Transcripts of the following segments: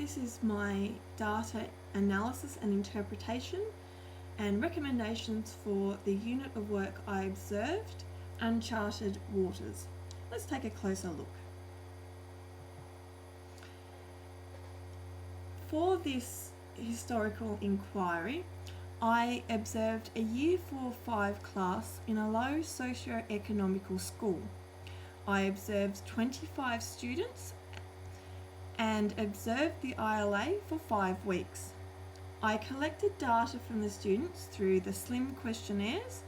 This is my data analysis and interpretation and recommendations for the unit of work I observed, Uncharted Waters. Let's take a closer look. For this historical inquiry, I observed a Year 4-5 class in a low socio-economical school. I observed 25 students and observed the ILA for 5 weeks. I collected data from the students through the SLIM questionnaires,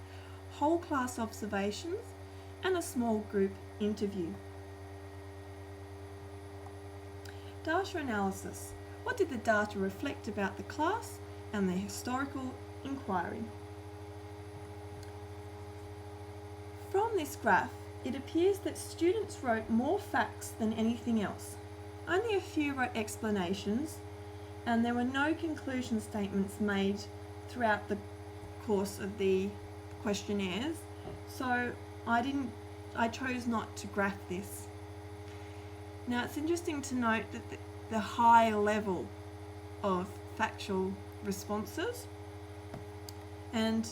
whole class observations, and a small group interview. Data analysis. What did the data reflect about the class and the historical inquiry? From this graph, it appears that students wrote more facts than anything else. Only a few wrote explanations, and there were no conclusion statements made throughout the course of the questionnaires, so I chose not to graph this. Now, it's interesting to note that the high level of factual responses, and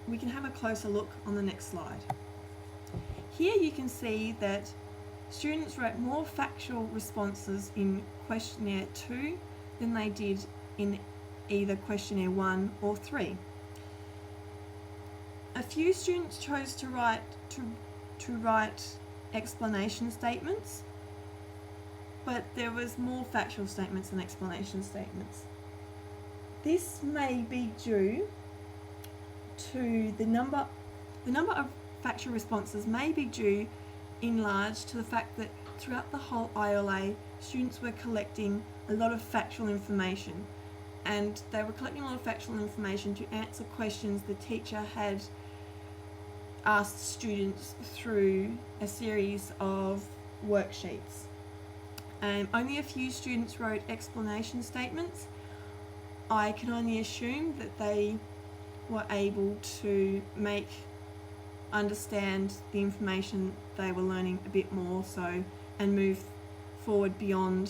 we can have a closer look on the next slide. Here you can see that students wrote more factual responses in questionnaire 2 than they did in either questionnaire 1 or 3. A few students chose to write explanation statements, but there was more factual statements than explanation statements. This may be due to the number of factual responses may be due in large to the fact that throughout the whole ILA, students were collecting a lot of factual information, and they were collecting a lot of factual information to answer questions the teacher had asked students through a series of worksheets. Only a few students wrote explanation statements. I can only assume that they were able to understand the information they were learning a bit more so, and move forward beyond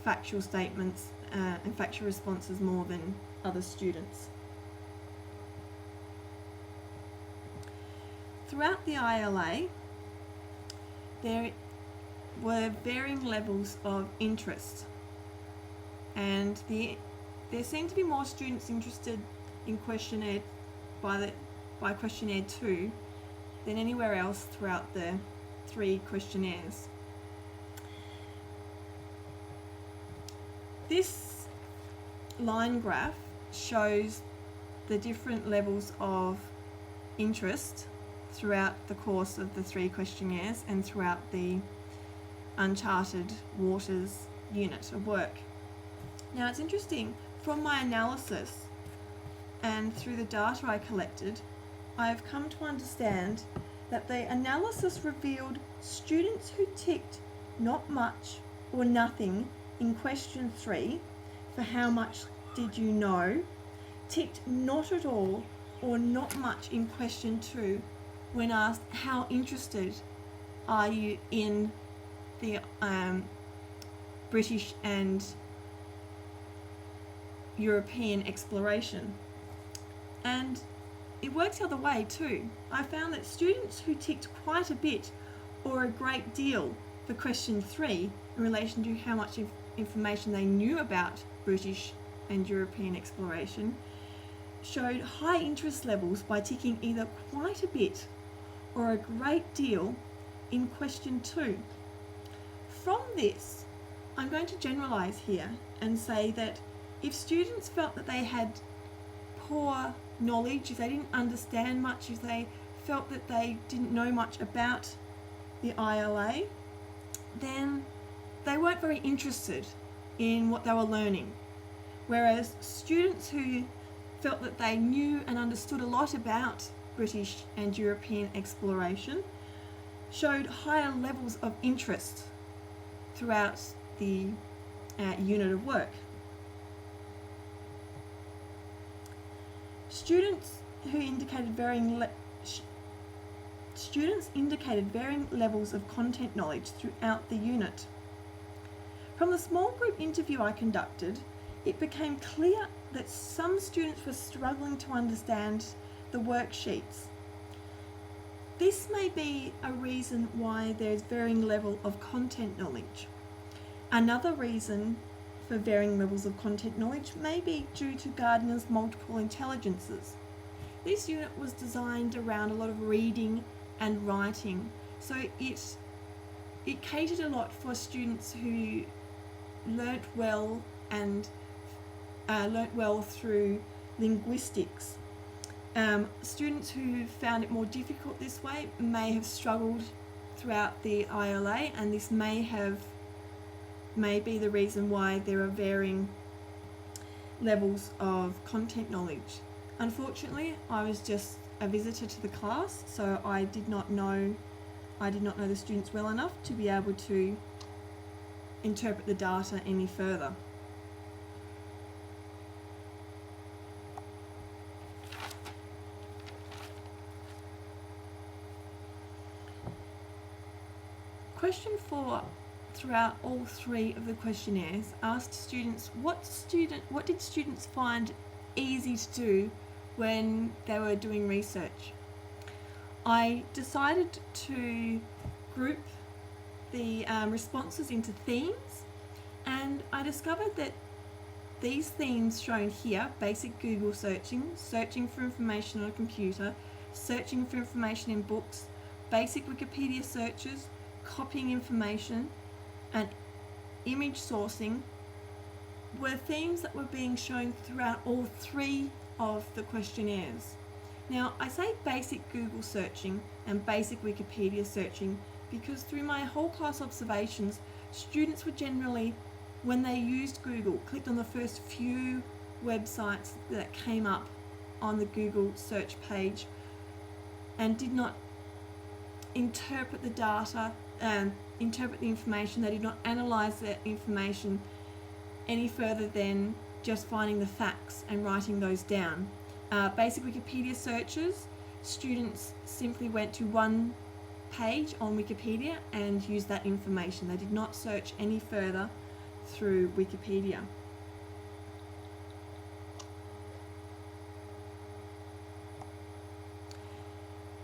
factual statements and factual responses more than other students. Throughout the ILA, there were varying levels of interest, and there seemed to be more students interested in questionnaire by questionnaire 2 than anywhere else throughout the 3 questionnaires. This line graph shows the different levels of interest throughout the course of the 3 questionnaires and throughout the Uncharted Waters unit of work. Now, it's interesting, from my analysis and through the data I collected, I have come to understand that the analysis revealed students who ticked not much or nothing in question 3 for how much did you know, ticked not at all or not much in question 2 when asked how interested are you in the British and European exploration. And it works the other way too. I found that students who ticked quite a bit or a great deal for question 3 in relation to how much information they knew about British and European exploration showed high interest levels by ticking either quite a bit or a great deal in question 2. From this, I'm going to generalise here and say that if students felt that they had poor knowledge, if they didn't understand much, if they felt that they didn't know much about the ILA, then they weren't very interested in what they were learning. Whereas students who felt that they knew and understood a lot about British and European exploration showed higher levels of interest throughout the unit of work. Students indicated varying levels of content knowledge throughout the unit. From the small group interview I conducted, it became clear that some students were struggling to understand the worksheets. This may be a reason why there's varying level of content knowledge. Another reason for varying levels of content knowledge may be due to Gardner's multiple intelligences. This unit was designed around a lot of reading and writing, so it catered a lot for students who learnt well and learnt well through linguistics. Students who found it more difficult this way may have struggled throughout the ILA, and this may be the reason why there are varying levels of content knowledge. Unfortunately, I was just a visitor to the class, so I did not know the students well enough to be able to interpret the data any further. Question 4, throughout all 3 of the questionnaires, asked students what did students find easy to do when they were doing research. I decided to group the responses into themes, and I discovered that these themes shown here, basic Google searching, searching for information on a computer, searching for information in books, basic Wikipedia searches, copying information, and image sourcing, were themes that were being shown throughout all 3 of the questionnaires. Now, I say basic Google searching and basic Wikipedia searching because through my whole class observations, students were generally, when they used Google, clicked on the first few websites that came up on the Google search page and did not interpret the data, interpret the information. They did not analyse that information any further than just finding the facts and writing those down. Basic Wikipedia searches, students simply went to one page on Wikipedia and used that information. They did not search any further through Wikipedia.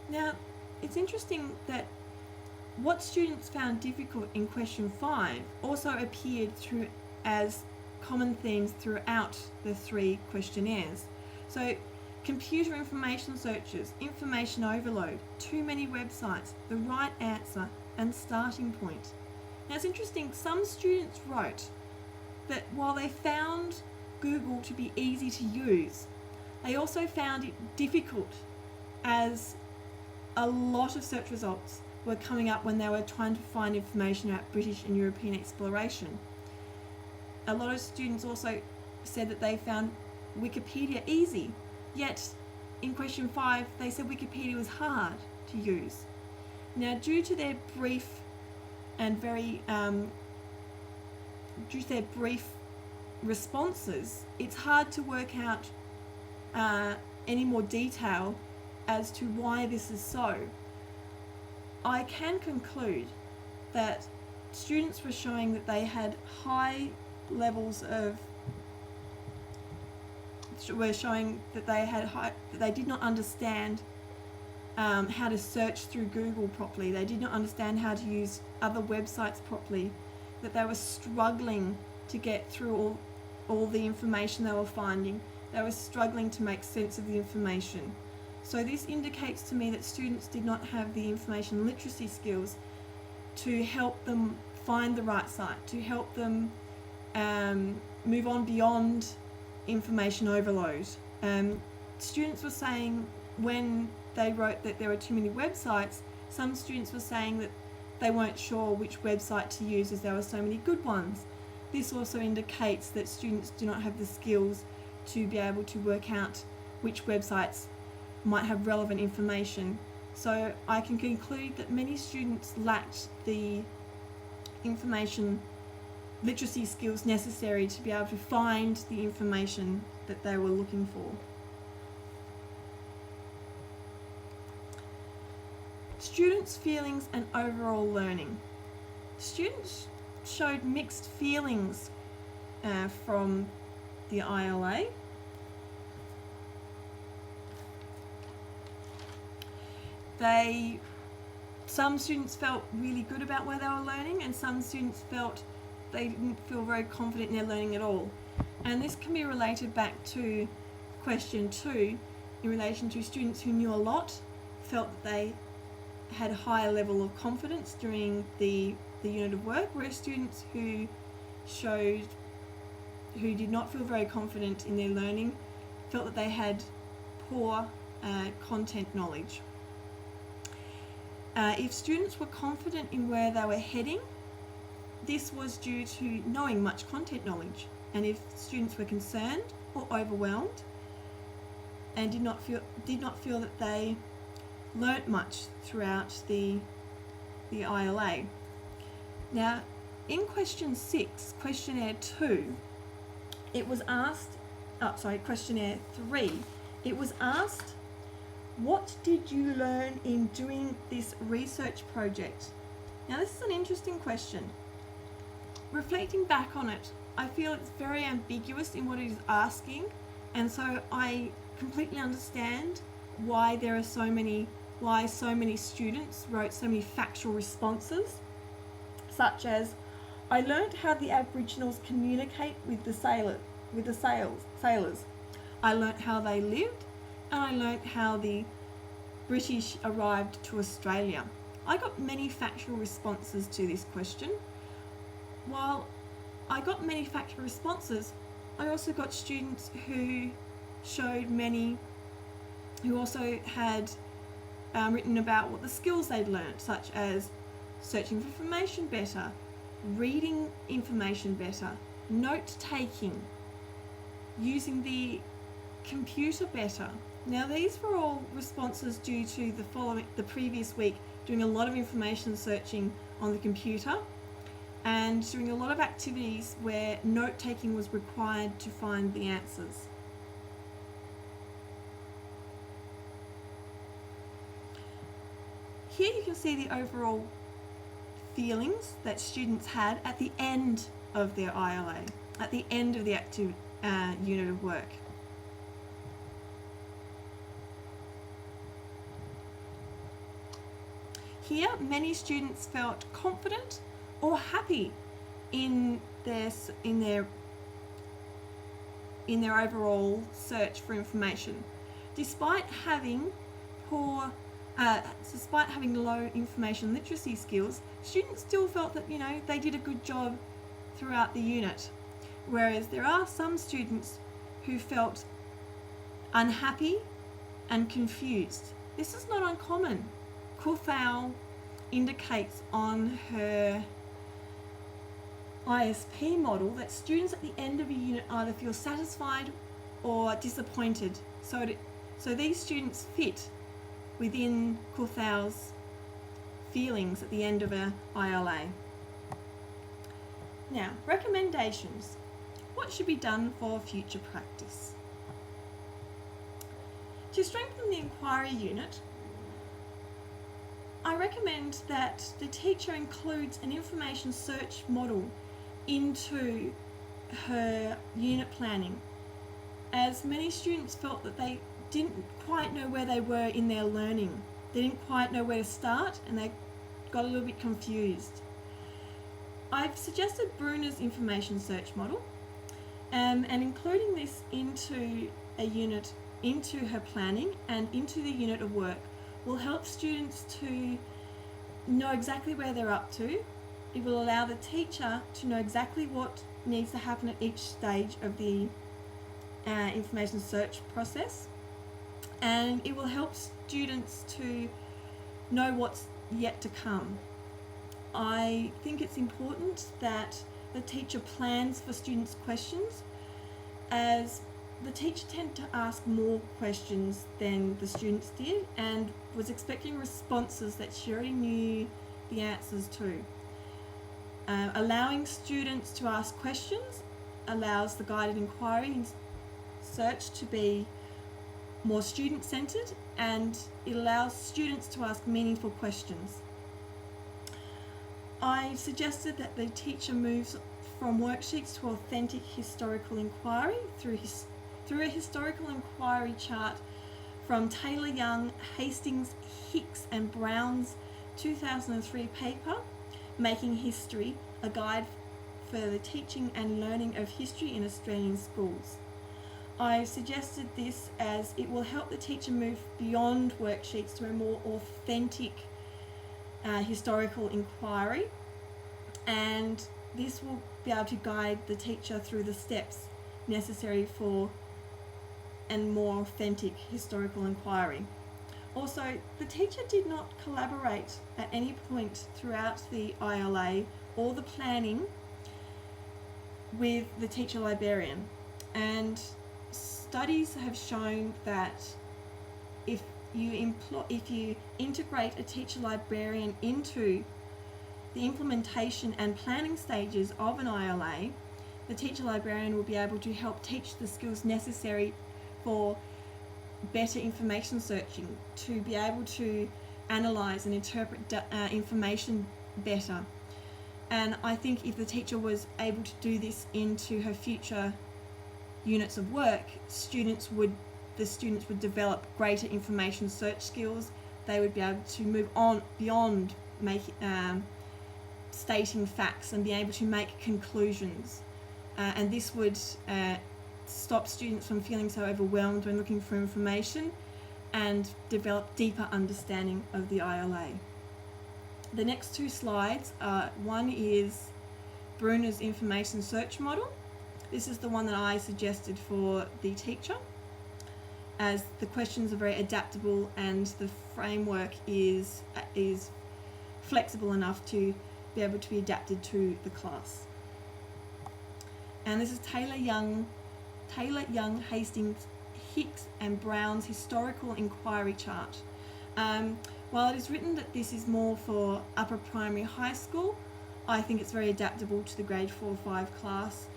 Now, it's interesting that what students found difficult in question 5 also appeared through as common themes throughout the 3 questionnaires. So, computer information searches, information overload, too many websites, the right answer, and starting point. Now it's interesting, some students wrote that while they found Google to be easy to use, they also found it difficult as a lot of search results were coming up when they were trying to find information about British and European exploration. A lot of students also said that they found Wikipedia easy, yet in question 5 they said Wikipedia was hard to use. Now, due to their brief responses, it's hard to work out any more detail as to why this is so. I can conclude that students were showing that they had high levels of that they did not understand how to search through Google properly. They did not understand how to use other websites properly, that they were struggling to get through all the information they were finding. They were struggling to make sense of the information. So this indicates to me that students did not have the information literacy skills to help them find the right site, to help them move on beyond information overload. Students were saying when they wrote that there were too many websites, some students were saying that they weren't sure which website to use as there were so many good ones. This also indicates that students do not have the skills to be able to work out which websites might have relevant information. So I can conclude that many students lacked the information literacy skills necessary to be able to find the information that they were looking for. Students' feelings and overall learning. Students showed mixed feelings from the ILA. Some students felt really good about where they were learning, and some students felt they didn't feel very confident in their learning at all. And this can be related back to question 2 in relation to students who knew a lot, felt that they had a higher level of confidence during the unit of work, whereas students who did not feel very confident in their learning felt that they had poor content knowledge. If students were confident in where they were heading, this was due to knowing much content knowledge. And if students were concerned or overwhelmed and did not feel that they learnt much throughout the ILA. Now, in question 6, questionnaire 2, it was asked, questionnaire 3, it was asked, what did you learn in doing this research project? Now, this is an interesting question. Reflecting back on it, I feel it's very ambiguous in what it is asking, and so I completely understand why so many students wrote so many factual responses, such as, I learnt how the Aboriginals communicate with the sailors. I learnt how they lived, and I learnt how the British arrived to Australia. I got many factual responses to this question. While I got many factual responses, I also got students who also had written about what the skills they'd learnt, such as searching for information better, reading information better, note-taking, using the computer better. Now, these were all responses due to the previous week doing a lot of information searching on the computer and doing a lot of activities where note-taking was required to find the answers. Here you can see the overall feelings that students had at the end of their ILA, at the end of the active unit of work. Here, many students felt confident or happy in their overall search for information, despite having low information literacy skills. Students still felt that they did a good job throughout the unit, whereas there are some students who felt unhappy and confused. This is not uncommon. Kuthau indicates on her ISP model that students at the end of a unit either feel satisfied or disappointed. So these students fit within Kuthau's feelings at the end of an ILA. Now, recommendations. What should be done for future practice? To strengthen the inquiry unit, I recommend that the teacher includes an information search model into her unit planning, as many students felt that they didn't quite know where they were in their learning. They didn't quite know where to start, and they got a little bit confused. I've suggested Bruner's information search model, and including this into her planning and into the unit of work will help students to know exactly where they're up to. It will allow the teacher to know exactly what needs to happen at each stage of the information search process, and it will help students to know what's yet to come. I think it's important that the teacher plans for students' questions, as the teacher tended to ask more questions than the students did and was expecting responses that she already knew the answers to. Allowing students to ask questions allows the guided inquiry and search to be more student-centred, and it allows students to ask meaningful questions. I suggested that the teacher moves from worksheets to authentic historical inquiry through a historical inquiry chart from Taylor Young, Hastings, Hicks and Brown's 2003 paper, Making History, a guide for the teaching and learning of history in Australian schools. I suggested this as it will help the teacher move beyond worksheets to a more authentic historical inquiry, and this will be able to guide the teacher through the steps necessary for a more authentic historical inquiry. Also, the teacher did not collaborate at any point throughout the ILA or the planning with the teacher librarian, and studies have shown that if you integrate a teacher librarian into the implementation and planning stages of an ILA, the teacher librarian will be able to help teach the skills necessary for better information searching, to be able to analyse and interpret information better. And I think if the teacher was able to do this into her future units of work, the students would develop greater information search skills. They would be able to move on beyond stating facts and be able to make conclusions. And this would stop students from feeling so overwhelmed when looking for information and develop deeper understanding of the ILA. The next two slides, one is Bruner's information search model. This is the one that I suggested for the teacher, as the questions are very adaptable and the framework is flexible enough to be able to be adapted to the class. And this is Taylor Young, Hastings, Hicks and Brown's historical inquiry chart. While it is written that this is more for upper primary high school, I think it's very adaptable to the grade 4-5 class,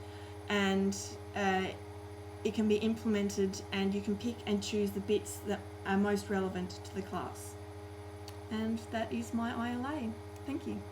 and it can be implemented and you can pick and choose the bits that are most relevant to the class. And that is my ILA. Thank you.